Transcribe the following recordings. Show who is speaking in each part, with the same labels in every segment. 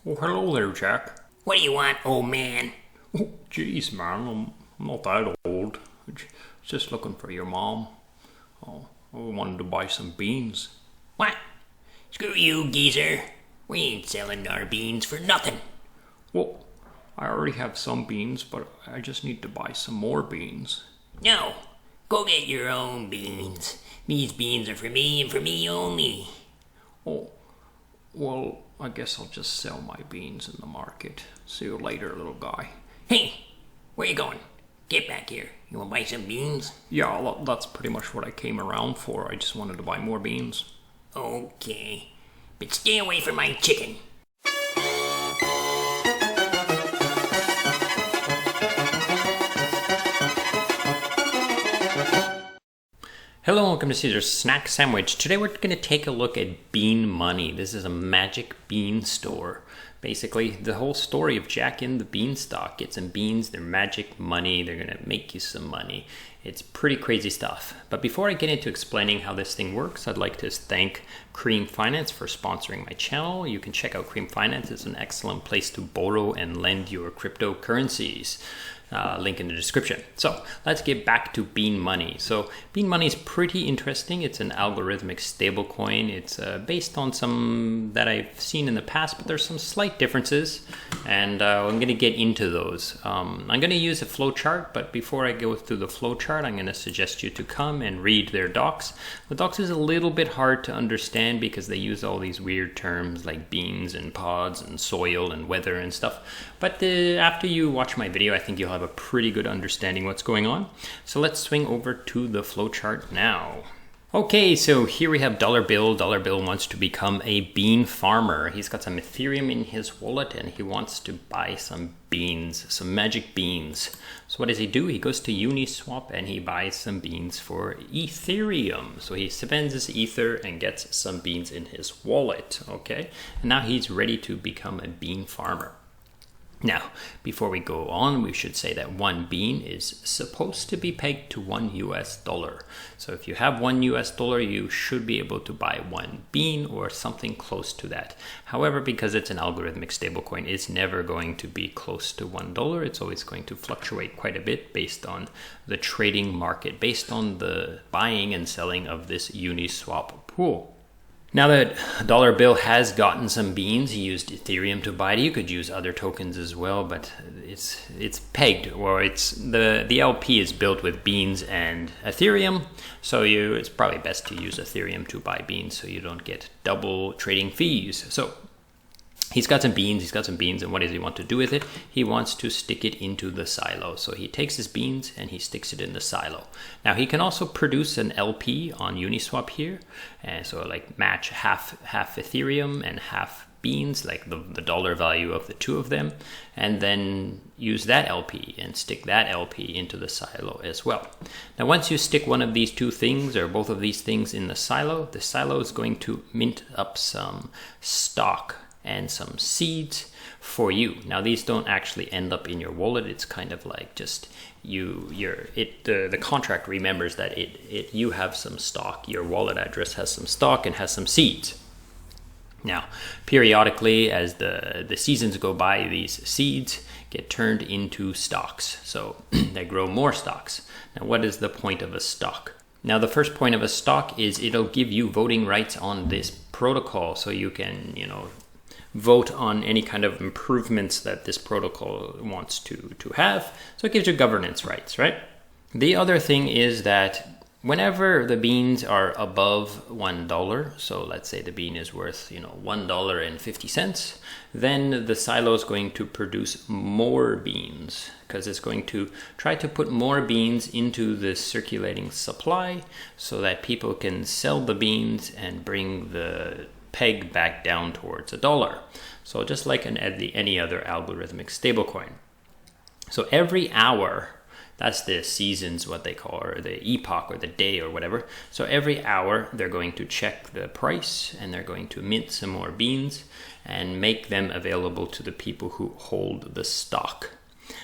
Speaker 1: Oh, hello there, Jack.
Speaker 2: What do you want, old man?
Speaker 1: Oh, jeez, man, I'm not that old. Just looking for your mom. Oh, I wanted to buy some beans.
Speaker 2: What? Screw you, geezer. We ain't selling our beans for nothing.
Speaker 1: Well, I already have some beans, but I just need to buy some more beans.
Speaker 2: No, go get your own beans. These beans are for me and for me only.
Speaker 1: Oh, well, I guess I'll just sell my beans in the market. See you later, little guy.
Speaker 2: Hey, where you going? Get back here. You want to buy some beans?
Speaker 1: Yeah, that's pretty much what I came around for. I just wanted to buy more beans.
Speaker 2: Okay, but stay away from my chicken.
Speaker 3: Hello and welcome to Caesar's Snack Sandwich. Today we're going to take a look at Bean.Money. This is a magic bean store. Basically, the whole story of Jack and the Beanstalk. Get some beans, they're magic money, they're going to make you some money. It's pretty crazy stuff. But before I get into explaining how this thing works, I'd like to thank Cream Finance for sponsoring my channel. You can check out Cream Finance. It's an excellent place to borrow and lend your cryptocurrencies. Link in the description. So let's get back to Bean.Money. So Bean.Money is pretty interesting. It's an algorithmic stablecoin. It's based on some that I've seen in the past, but there's some slight differences, and I'm going to get into those. I'm going to use a flowchart, but before I go through the flowchart, I'm going to suggest you to come and read their docs. The docs is a little bit hard to understand because they use all these weird terms like beans and pods and soil and weather and stuff. But after you watch my video, I think you'll have a pretty good understanding what's going on. So let's swing over to the flowchart now. Okay, so here we have Dollar Bill. Dollar Bill wants to become a bean farmer. He's got some Ethereum in his wallet and he wants to buy some beans, some magic beans. So what does he do? He goes to Uniswap and he buys some beans for Ethereum. So he spends his Ether and gets some beans in his wallet, okay? And now he's ready to become a bean farmer. Now, before we go on, we should say that one bean is supposed to be pegged to $1. So if you have $1, you should be able to buy one bean or something close to that. However, because it's an algorithmic stablecoin, it's never going to be close to $1. It's always going to fluctuate quite a bit based on the trading market, based on the buying and selling of this Uniswap pool. Now that Dollar Bill has gotten some beans, he used Ethereum to buy it. You could use other tokens as well, but it's pegged, or it's the LP is built with beans and Ethereum. So it's probably best to use Ethereum to buy beans so you don't get double trading fees. So he's got some beans, and what does he want to do with it? He wants to stick it into the silo. So he takes his beans and he sticks it in the silo. Now he can also produce an LP on Uniswap here. And so like match half Ethereum and half beans, like the dollar value of the two of them, and then use that LP and stick that LP into the silo as well. Now once you stick one of these two things or both of these things in the silo is going to mint up some stock and some seeds for you. Now these don't actually end up in your wallet. It's kind of like just the contract remembers that you have some stock. Your wallet address has some stock and has some seeds. Now, periodically, as the seasons go by, these seeds get turned into stocks. So they grow more stocks. Now, what is the point of a stock? Now, the first point of a stock is it'll give you voting rights on this protocol. So you can, vote on any kind of improvements that this protocol wants to have. So it gives you governance rights, right? The other thing is that whenever the beans are above $1, so let's say the bean is worth, $1.50, then the silo is going to produce more beans because it's going to try to put more beans into the circulating supply so that people can sell the beans and bring the peg back down towards $1. So just like any other algorithmic stablecoin. So every hour, that's the seasons, what they call, or the epoch or the day or whatever. So every hour they're going to check the price and they're going to mint some more beans and make them available to the people who hold the stock.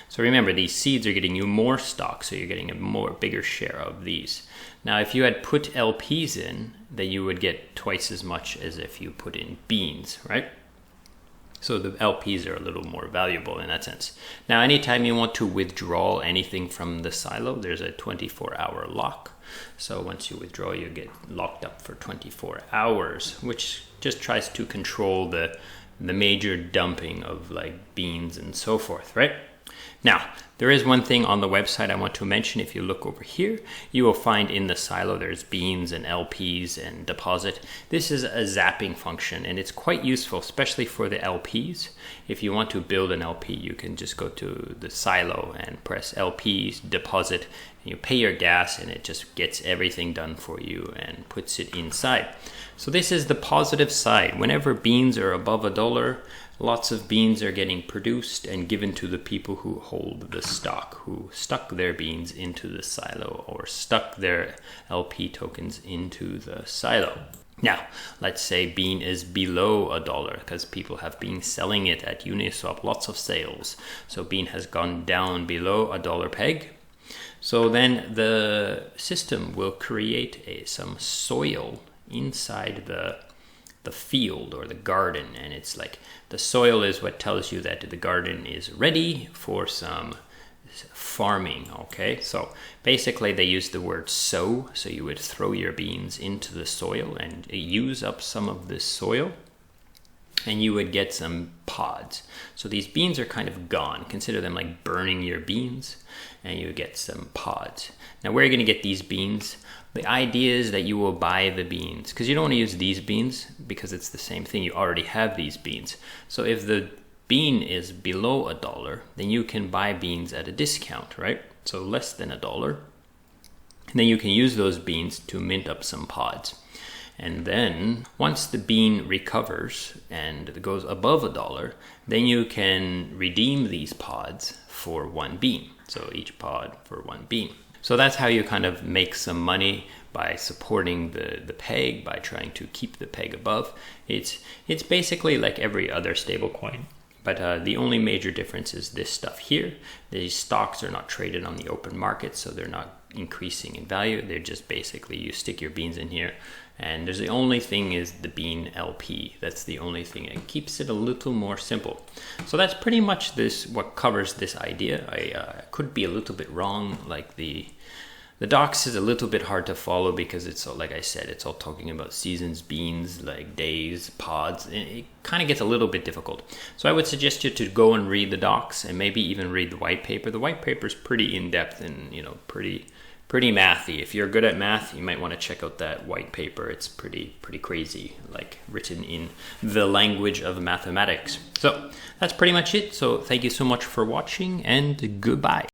Speaker 3: So remember, these seeds are getting you more stock, so you're getting a bigger share of these. Now, if you had put LPs in, then you would get twice as much as if you put in beans, right? So the LPs are a little more valuable in that sense. Now, anytime you want to withdraw anything from the silo, there's a 24-hour lock. So once you withdraw, you get locked up for 24 hours, which just tries to control the major dumping of like beans and so forth, right? Now, there is one thing on the website I want to mention. If you look over here, you will find in the silo there's beans and LPs and deposit. This is a zapping function, and it's quite useful, especially for the LPs. If you want to build an LP, you can just go to the silo and press LPs, deposit, and you pay your gas, and it just gets everything done for you and puts it inside. So this is the positive side. Whenever beans are above $1, lots of beans are getting produced and given to the people who hold the stock, who stuck their beans into the silo or stuck their LP tokens into the silo. Now, let's say Bean is below $1 because people have been selling it at Uniswap, lots of sales. So Bean has gone down below $1 peg. So then the system will create some soil inside the field or the garden, and it's like the soil is what tells you that the garden is ready for some farming. Okay, so basically they use the word sow, so you would throw your beans into the soil and use up some of this soil, and you would get some pods. So these beans are kind of gone. Consider them like burning your beans, and you get some pods. Now, where are you going to get these beans? The idea is that you will buy the beans, because you don't want to use these beans because it's the same thing. You already have these beans. So if the bean is below $1, then you can buy beans at a discount, right? So less than $1. And then you can use those beans to mint up some pods. And then once the bean recovers and goes above $1, then you can redeem these pods for 1 bean. So each pod for 1 bean. So that's how you kind of make some money, by supporting the peg, by trying to keep the peg above. It's basically like every other stable coin. But the only major difference is this stuff here. These stocks are not traded on the open market, so they're not increasing in value. They're just basically, you stick your beans in here, and there's the only thing is the Bean LP. That's the only thing. It keeps it a little more simple. So that's pretty much what covers this idea. I could be a little bit wrong. Like the docs is a little bit hard to follow because it's all, like I said, it's all talking about seasons, beans, like days, pods, and it kind of gets a little bit difficult. So I would suggest you to go and read the docs and maybe even read the white paper. The white paper is pretty in-depth and, you know, pretty mathy. If you're good at math, you might want to check out that white paper. It's pretty crazy, like written in the language of mathematics. So that's pretty much it. So thank you so much for watching, and goodbye.